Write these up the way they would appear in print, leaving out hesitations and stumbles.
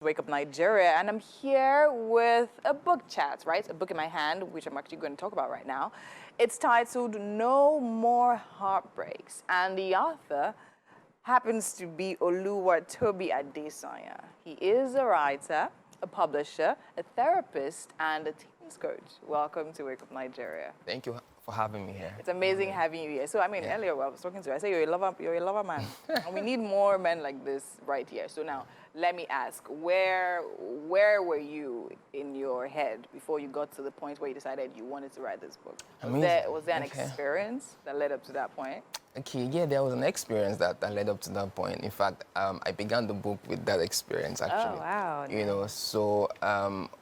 Wake Up Nigeria, and I'm here with a book chat, right? A book in my hand, which I'm actually going to talk about right now. It's titled No More Heartbreaks, and the author happens to be Oluwatobi Adesanya. He is a writer, a publisher, a therapist, and a teens coach. Welcome to Wake Up Nigeria. Thank you for having me here. It's amazing having you here. So, I mean, earlier I was talking to you, I said you're a lover man. And we need more men like this right here. So now, let me ask, where were you in your head before you got to the point where you decided you wanted to write this book? Was there an experience that led up to that point? Okay, yeah, there was an experience that led up to that point. In fact, I began the book with that experience, actually. Oh, wow. You know, so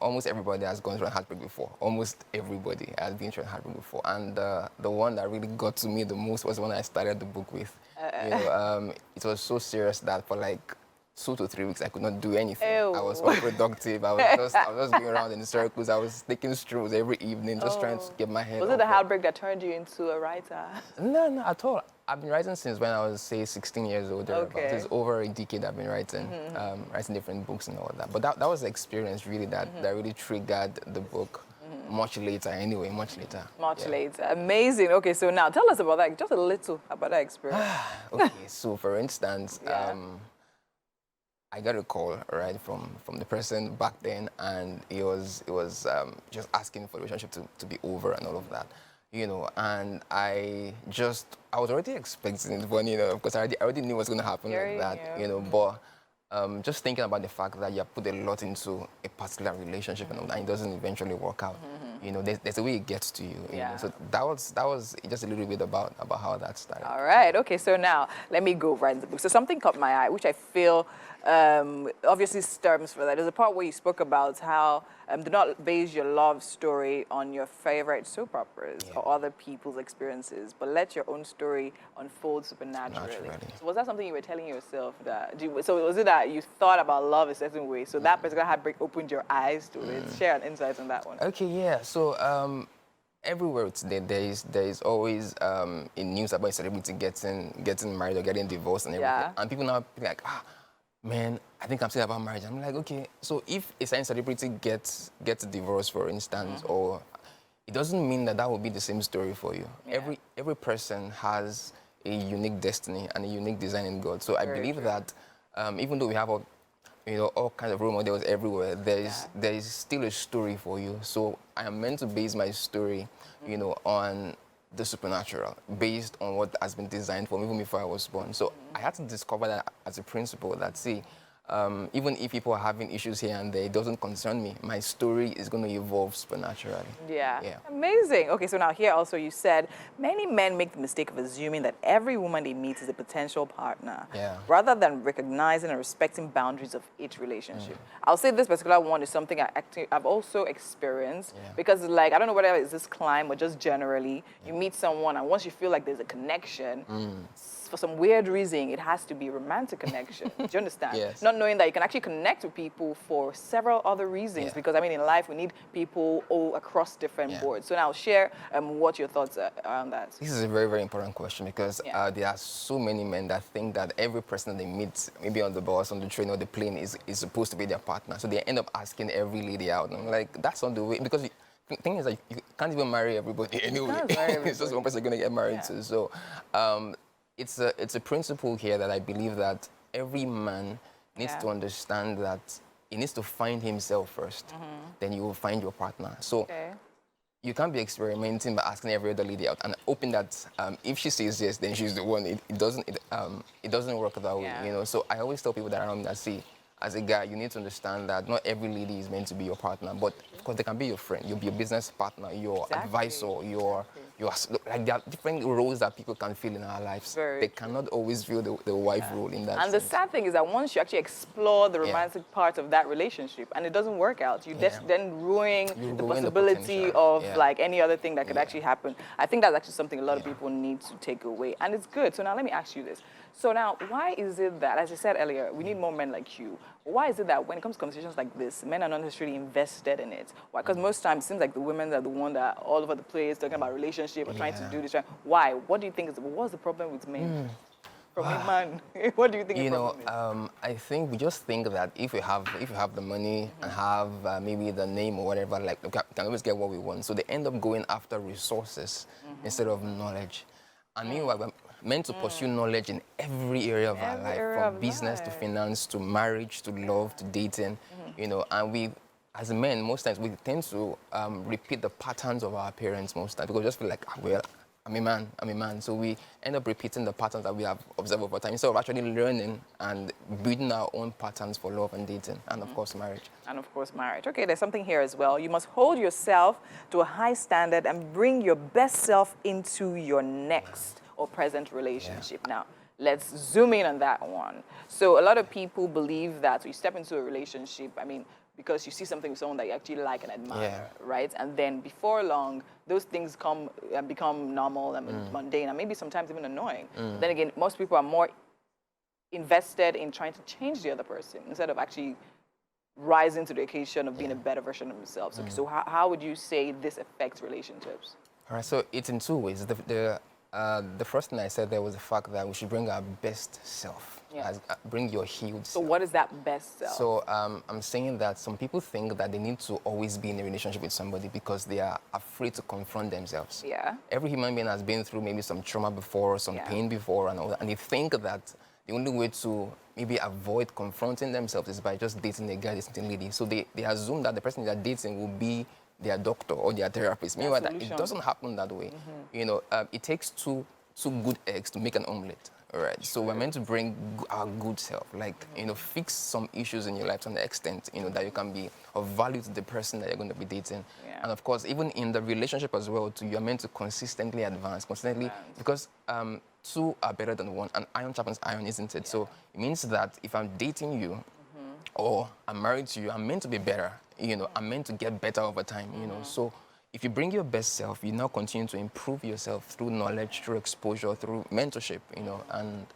almost everybody has gone through a heartbreak before. Almost everybody has been through a heartbreak before. And the one that really got to me the most was when I started the book with. You know, it was so serious that for like 2 to 3 weeks, I could not do anything. Ew. I was unproductive. I was just going around in circles. I was taking strolls every evening, just trying to get my head Was it the heartbreak that turned you into a writer? No, not at all. I've been writing since when I was, say, 16 years old. Okay. It's over a decade I've been writing, writing different books and all that. But that was the experience, really, that really triggered the book. Much later, anyway, much later. Much later. Amazing. Okay, so now tell us about that, just a little about that experience. Okay, so for instance, I got a call, right, from the person back then, and it was just asking for the relationship to be over and all of that, you know, and I was already expecting it, but, you know, because I already knew what's going to happen like that, you know, but just thinking about the fact that you have put a lot into a particular relationship and it doesn't eventually work out, you know, there's a way it gets to you, you know? So that was just a little bit about how that started. All right, okay, so now let me go right into the book. So something caught my eye, which I feel obviously stems for that. There's a part where you spoke about how do not base your love story on your favorite soap operas or other people's experiences, but let your own story unfold supernaturally. So was that something you were telling yourself? So was it that you thought about love a certain way, so that particular heartbreak opened your eyes to it? Share an insight on that one. Okay, yeah, so everywhere today there is always in news about a celebrity getting married or getting divorced and everything. And people now be like, man, I think I'm still about marriage. I'm like, okay, so if a certain celebrity gets divorced, for instance, or it doesn't mean that will be the same story for you. Every person has a unique destiny and a unique design in God. So I believe that even though we have all kinds of role models everywhere, there is still a story for you. So I am meant to base my story, you know, on the supernatural, based on what has been designed for me even before I was born. So I had to discover that as a principle that, see, even if people are having issues here and there, it doesn't concern me. My story is going to evolve supernaturally. Yeah. Amazing. Okay, so now here also you said, many men make the mistake of assuming that every woman they meet is a potential partner, rather than recognizing and respecting boundaries of each relationship. I'll say this particular one is something I've also experienced, because, like, I don't know whether it's this climb or just generally, you meet someone and once you feel like there's a connection, for some weird reason, it has to be a romantic connection. Do you understand? Not knowing that you can actually connect with people for several other reasons, because, I mean, in life, we need people all across different boards. So now share what your thoughts are around that. This is a very, very important question, because there are so many men that think that every person they meet, maybe on the bus, on the train, or the plane, is supposed to be their partner. So they end up asking every lady out. And I'm like, that's not the way, because the thing is that you can't even marry everybody anyway. It's just one person you're going to get married to. So it's a principle here that I believe that every man needs to understand, that he needs to find himself first. Then you will find your partner. So you can't be experimenting by asking every other lady out and hoping that if she says yes, then she's the one. It doesn't work that way, you know. So I always tell people that around me that, see, as a guy, you need to understand that not every lady is meant to be your partner, but of course they can be your friend, you'll be your business partner, your advisor, your like, there are different roles that people can fill in our lives. They cannot always fill the wife role in that sense. The sad thing is that once you actually explore the romantic part of that relationship and it doesn't work out, you then ruin the possibility of like any other thing that could actually happen. I think that's actually something a lot of people need to take away, and it's good. So now let me ask you this. So now, why is it that, as I said earlier, we need more men like you? Why is it that when it comes to conversations like this, men are not necessarily invested in it? Why? Because most times it seems like the women are the one that are all over the place talking about relationship or trying to do this. Why? What do you think what's the problem with men? from a man? What do you think? I think we just think that if you have the money and have maybe the name or whatever, like we can always get what we want. So they end up going after resources instead of knowledge. And meanwhile, we're meant to pursue knowledge in every area of our life, from business to finance to marriage to love to dating, and we, as men, most times we tend to repeat the patterns of our parents most times because we just feel like, well, I'm a man. So we end up repeating the patterns that we have observed over time instead of actually learning and building our own patterns for love and dating and, of course, marriage. And, of course, marriage. Okay, there's something here as well. You must hold yourself to a high standard and bring your best self into your next or present relationship. Now, let's zoom in on that one. So a lot of people believe that you step into a relationship, because you see something with someone that you actually like and admire, right? And then before long, those things come and become normal and mundane and maybe sometimes even annoying. But then again, most people are more invested in trying to change the other person instead of actually rising to the occasion of being a better version of themselves. Okay, so how would you say this affects relationships? All right, so it's in two ways. The first thing I said there was the fact that we should bring our best self. Bring your healed self. So what is that best self? So I'm saying that some people think that they need to always be in a relationship with somebody because they are afraid to confront themselves. Yeah. Every human being has been through maybe some trauma before, some pain before, and all that. And they think that the only way to maybe avoid confronting themselves is by just dating a guy, dating a lady. So they assume that the person they're dating will be their doctor or their therapist. Meanwhile, it doesn't happen that way. It takes two good eggs to make an omelette. All right. So we're meant to bring our good self, fix some issues in your life to an extent, that you can be of value to the person that you're going to be dating. Yeah. And of course, even in the relationship as well, you're meant to consistently advance, because two are better than one, and iron sharpens iron, isn't it? Yeah. So it means that if I'm dating you, or I'm married to you, I'm meant to be better. I'm meant to get better over time. So if you bring your best self, you now continue to improve yourself through knowledge, through exposure, through mentorship, and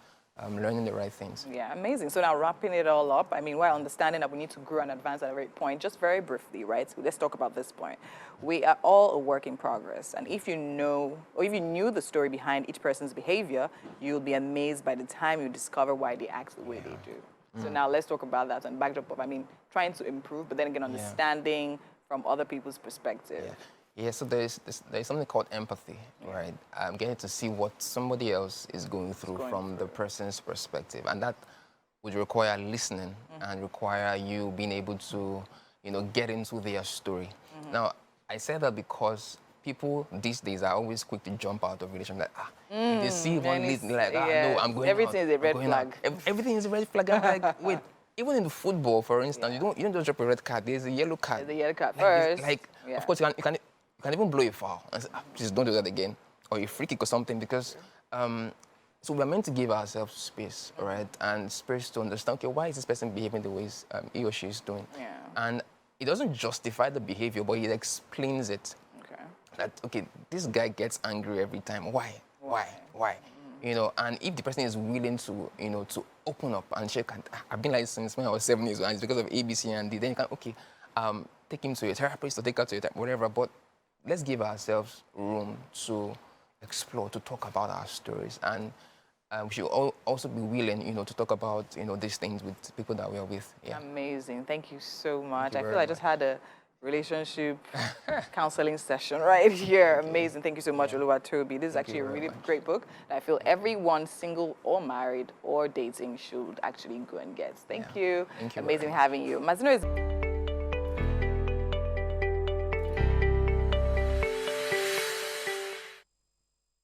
learning the right things. Yeah, amazing. So now wrapping it all up, while understanding that we need to grow and advance at a right point, just very briefly, right? So let's talk about this point. We are all a work in progress. And if you know, or if you knew the story behind each person's behavior, you'll be amazed by the time you discover why they act the way they do. So now let's talk about that and backdrop of, trying to improve, but then again, understanding from other people's perspective. Yeah, so there's something called empathy, right? Getting to see what somebody else is going through from the person's perspective. And that would require listening and require you being able to, get into their story. Now, I say that because people these days are always quick to jump out of relationship. If they see one lead, they're like, no, I'm going Everything out. is a red flag. Everything is a red flag. I'm like, wait, even in football, for instance, you don't just drop a red card. There's a yellow card. There's a yellow card first. Of course, you can even blow a foul and say, please don't do that again. Or a free kick or something, because so we're meant to give ourselves space, right? And space to understand, okay, why is this person behaving the way he or she is doing? Yeah. And it doesn't justify the behavior, but it explains it. That, okay, this guy gets angry every time. Why? And if the person is willing to, to open up and shake, I've been like since when I was 7 years old, and it's because of A, B, C, and D, then you can, take him to your therapist or take her to your therapist, whatever, but let's give ourselves room to explore, to talk about our stories. And we should also be willing, to talk about, these things with people that we are with. Yeah. Amazing. Thank you so much. I feel I just had a relationship counseling session right here. Amazing. Thank you so much, Oluwatobi. This is actually a really great book that I feel everyone, single or married or dating, should actually go and get. Thank you. Thank you. Amazing having you. Mazino is